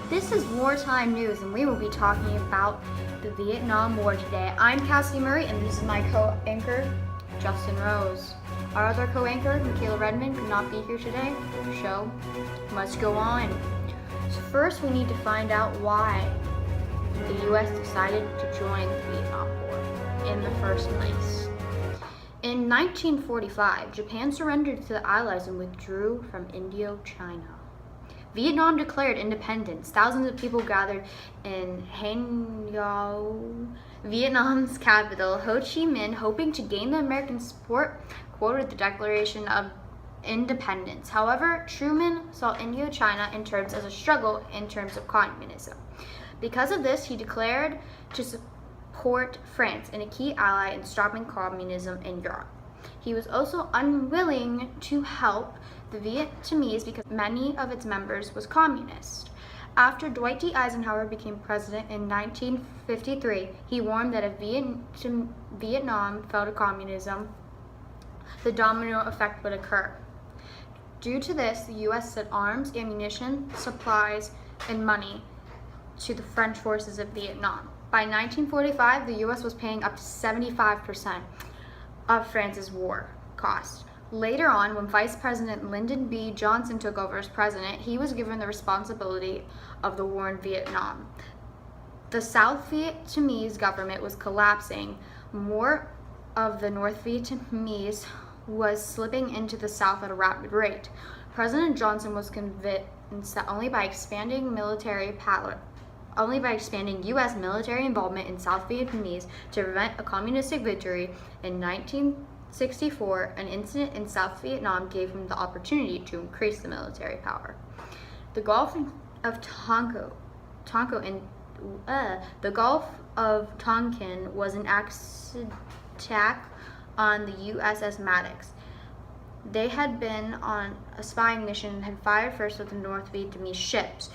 This is Wartime News, and we will be talking about the Vietnam War today. I'm Cassie Murray, and this is my co-anchor, Justin Rose. Our other co-anchor, Michaela Redmond, could not be here today. The show must go on. So first, we need to find out why the U.S. decided to join the Vietnam War in the first place. In 1945, Japan surrendered to the Allies and withdrew from Indochina. Vietnam declared independence. Thousands of people gathered in Hanoi, Vietnam's capital. Ho Chi Minh, hoping to gain the American support, quoted the Declaration of Independence. However, Truman saw Indochina in terms as a struggle in terms of communism. Because of this, he declared to support France and a key ally in stopping communism in Europe. He was also unwilling to help the Vietnamese because many of its members was communist. After Dwight D. Eisenhower became president in 1953, he warned that if Vietnam fell to communism, the domino effect would occur. Due to this, the U.S. sent arms, ammunition, supplies, and money to the French forces of Vietnam. By 1945, the U.S. was paying up to 75% of France's war cost. Later on, when Vice President Lyndon B. Johnson took over as president, he was given the responsibility of the war in Vietnam. The South Vietnamese government was collapsing. More of the North Vietnamese was slipping into the South at a rapid rate. President Johnson was convinced that only by expanding U.S. military involvement in South Vietnamese to prevent a communistic victory in 1964, an incident in South Vietnam gave him the opportunity to increase the military power. The Gulf of Tonkin was an attack on the USS Maddox. They had been on a spying mission and had fired first with the North Vietnamese ships.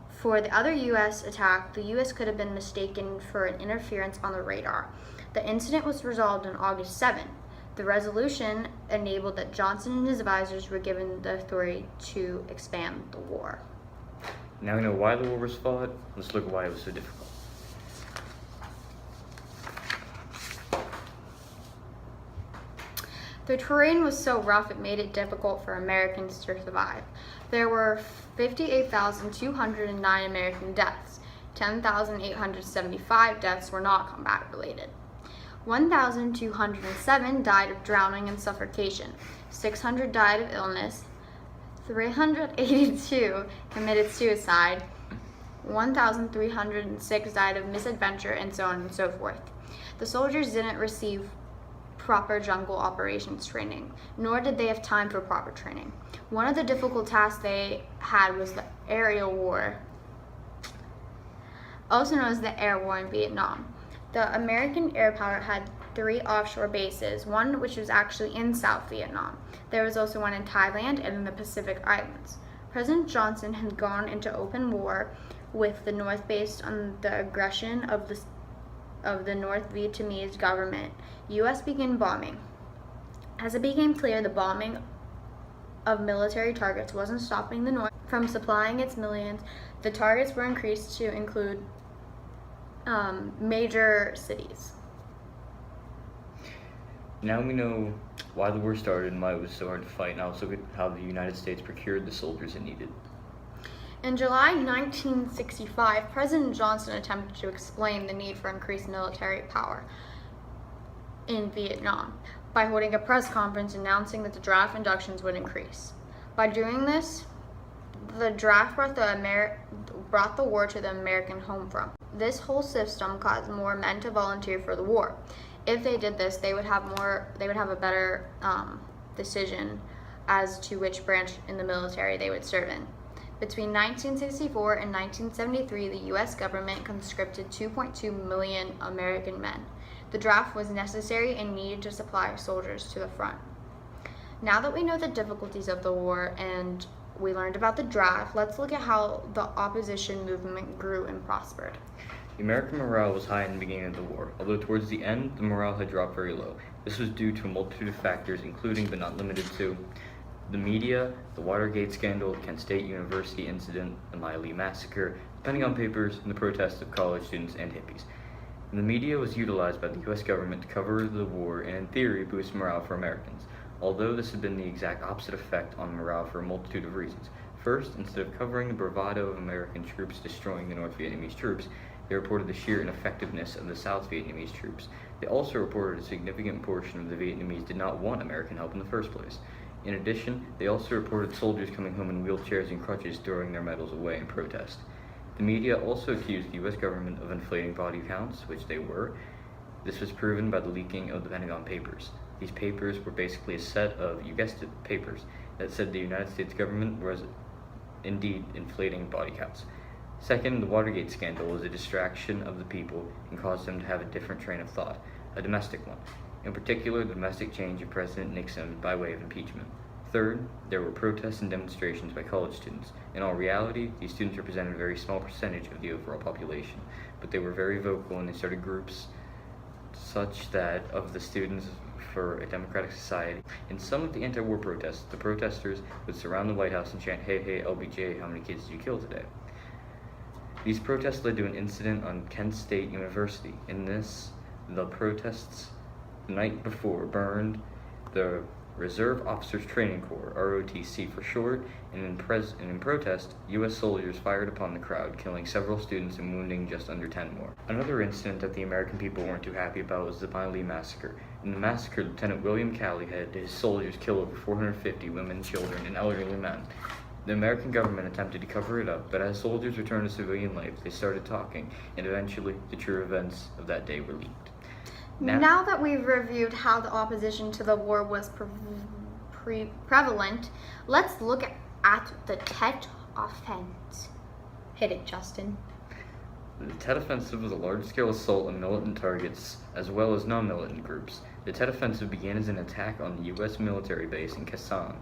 For the other U.S. attack, the U.S. could have been mistaken for an interference on the radar. The incident was resolved on August 7. The resolution enabled that Johnson and his advisors were given the authority to expand the war. Now we know why the war was fought. Let's look at why it was so difficult. The terrain was so rough it made it difficult for Americans to survive. There were 58,209 American deaths. 10,875 deaths were not combat related. 1,207 died of drowning and suffocation. 600 died of illness. 382 committed suicide. 1,306 died of misadventure, and so on and so forth. The soldiers didn't receive proper jungle operations training, nor did they have time for proper training. One of the difficult tasks they had was the aerial war, also known as the Air War in Vietnam. The American air power had 3 offshore bases, one which was actually in South Vietnam. There was also one in Thailand and in the Pacific Islands. President Johnson had gone into open war with the North based on the aggression of the North Vietnamese government. U.S. began bombing. As it became clear the bombing of military targets wasn't stopping the North from supplying its millions, the targets were increased to include major cities. Now we know why the war started and why it was so hard to fight. Now let's look at how the United States procured the soldiers it needed. In July 1965, President Johnson attempted to explain the need for increased military power in Vietnam by holding a press conference announcing that the draft inductions would increase. By doing this, the draft brought the war to the American home front. This whole system caused more men to volunteer for the war. If they did this, they would have a better decision as to which branch in the military they would serve in. Between 1964 and 1973, the U.S. government conscripted 2.2 million American men. The draft was necessary and needed to supply soldiers to the front. Now that we know the difficulties of the war and we learned about the draft, let's look at how the opposition movement grew and prospered. The American morale was high in the beginning of the war, although towards the end, the morale had dropped very low. This was due to a multitude of factors, including but not limited to the media, the Watergate scandal, Kent State University incident, the Miley massacre, Pentagon Papers, and the protests of college students and hippies. And the media was utilized by the U.S. government to cover the war and, in theory, boost morale for Americans, although this had been the exact opposite effect on morale for a multitude of reasons. First, instead of covering the bravado of American troops destroying the North Vietnamese troops, they reported the sheer ineffectiveness of the South Vietnamese troops. They also reported a significant portion of the Vietnamese did not want American help in the first place. In addition, they also reported soldiers coming home in wheelchairs and crutches throwing their medals away in protest. The media also accused the U.S. government of inflating body counts, which they were. This was proven by the leaking of the Pentagon Papers. These papers were basically a set of, you guessed it, papers that said the United States government was indeed inflating body counts. Second, the Watergate scandal was a distraction of the people and caused them to have a different train of thought, a domestic one. In particular, the domestic change of President Nixon by way of impeachment. Third, there were protests and demonstrations by college students. In all reality, these students represented a very small percentage of the overall population, but they were very vocal and they started groups such that of the Students for a Democratic Society. In some of the anti-war protests, the protesters would surround the White House and chant, "Hey, hey, LBJ, how many kids did you kill today?" These protests led to an incident on Kent State University. In this, the protests the night before burned the Reserve Officers Training Corps, ROTC for short, and in protest, U.S. soldiers fired upon the crowd, killing several students and wounding just under 10 more. Another incident that the American people weren't too happy about was the Miley Massacre. In the massacre, Lieutenant William Calley had his soldiers kill over 450 women, children, and elderly men. The American government attempted to cover it up, but as soldiers returned to civilian life, they started talking, and eventually the true events of that day were leaked. Now that we've reviewed how the opposition to the war was prevalent, let's look at the Tet Offense. Hit it, Justin. The Tet Offensive was a large-scale assault on militant targets as well as non-militant groups. The Tet Offensive began as an attack on the U.S. military base in Quezon.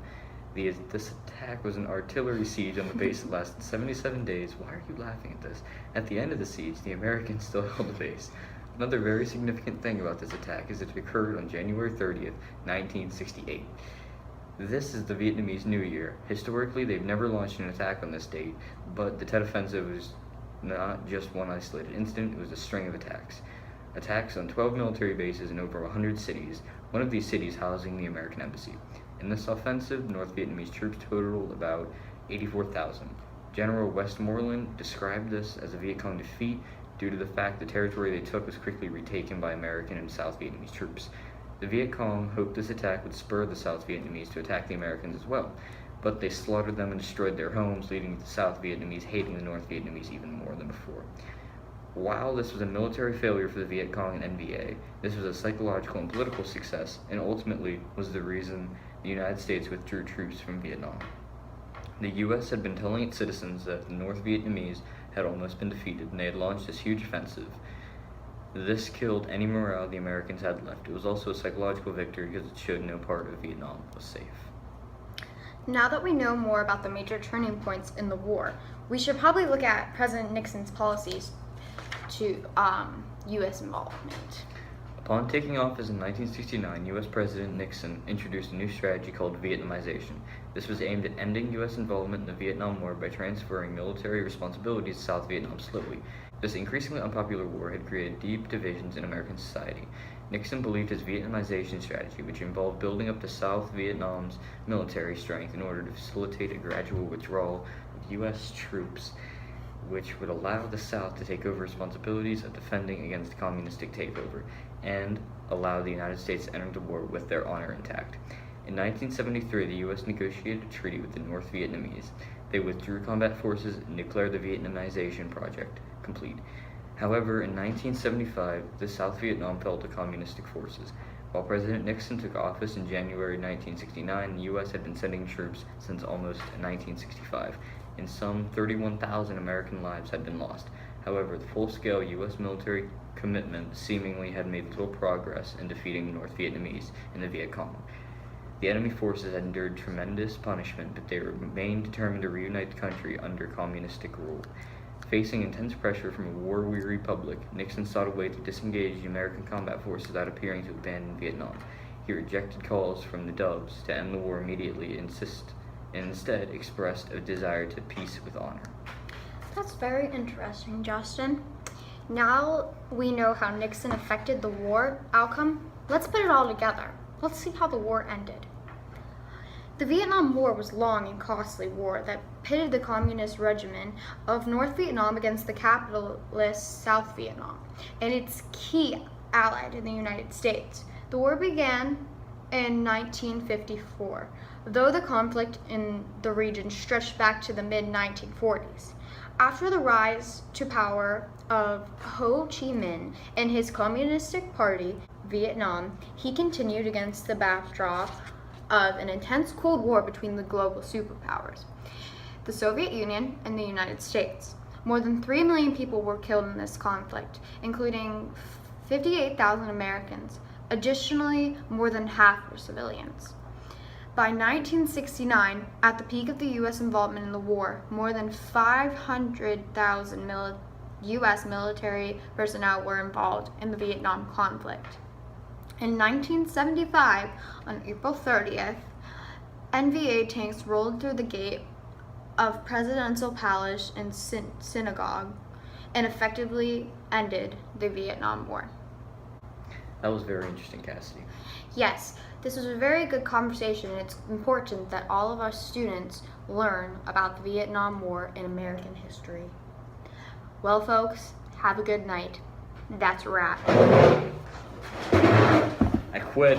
This attack was an artillery siege on the base that lasted 77 days. Why are you laughing at this? At the end of the siege, the Americans still held the base. Another very significant thing about this attack is that it occurred on January 30th, 1968. This is the Vietnamese New Year. Historically, they've never launched an attack on this date, but the Tet Offensive was not just one isolated incident, it was a string of attacks. Attacks on 12 military bases in over 100 cities, one of these cities housing the American embassy. In this offensive, North Vietnamese troops totaled about 84,000. General Westmoreland described this as a Viet Cong defeat due to the fact the territory they took was quickly retaken by American and South Vietnamese troops. The Viet Cong hoped this attack would spur the South Vietnamese to attack the Americans as well, but they slaughtered them and destroyed their homes, leading to the South Vietnamese hating the North Vietnamese even more than before. While this was a military failure for the Viet Cong and NVA, this was a psychological and political success, and ultimately was the reason the United States withdrew troops from Vietnam. The U.S. had been telling its citizens that the North Vietnamese had almost been defeated, and they had launched this huge offensive. This killed any morale the Americans had left. It was also a psychological victory because it showed no part of Vietnam was safe. Now that we know more about the major turning points in the war, we should probably look at President Nixon's policies to U.S. involvement. Upon taking office in 1969, U.S. President Nixon introduced a new strategy called Vietnamization. This was aimed at ending U.S. involvement in the Vietnam War by transferring military responsibilities to South Vietnam slowly. This increasingly unpopular war had created deep divisions in American society. Nixon believed his Vietnamization strategy, which involved building up the South Vietnam's military strength in order to facilitate a gradual withdrawal of U.S. troops, which would allow the South to take over responsibilities of defending against communistic takeover, and allow the United States to enter the war with their honor intact. In 1973, the U.S. negotiated a treaty with the North Vietnamese. They withdrew combat forces and declared the Vietnamization project complete. However, in 1975, the South Vietnam fell to communistic forces. While President Nixon took office in January 1969, the U.S. had been sending troops since almost 1965, and some 31,000 American lives had been lost. However, the full-scale U.S. military commitment seemingly had made little progress in defeating the North Vietnamese and the Viet Cong. The enemy forces had endured tremendous punishment, but they remained determined to reunite the country under communistic rule. Facing intense pressure from a war-weary public, Nixon sought a way to disengage the American combat forces without appearing to abandon Vietnam. He rejected calls from the Dubs to end the war immediately and instead expressed a desire to peace with honor. That's very interesting, Justin. Now we know how Nixon affected the war outcome. Let's put it all together. Let's see how the war ended. The Vietnam War was a long and costly war that pitted the communist regime of North Vietnam against the capitalist South Vietnam and its key ally in the United States. The war began in 1954, though the conflict in the region stretched back to the mid-1940s. After the rise to power of Ho Chi Minh and his Communistic Party, Vietnam, he continued against the backdrop of an intense Cold War between the global superpowers, the Soviet Union and the United States. More than 3 million people were killed in this conflict, including 58,000 Americans. Additionally, more than half were civilians. By 1969, at the peak of the U.S. involvement in the war, more than 500,000 U.S. military personnel were involved in the Vietnam conflict. In 1975, on April 30th, NVA tanks rolled through the gate of Presidential Palace and Synagogue and effectively ended the Vietnam War. That was very interesting, Cassidy. Yes, this was a very good conversation, and it's important that all of our students learn about the Vietnam War in American history. Well, folks, have a good night. That's a wrap. I quit.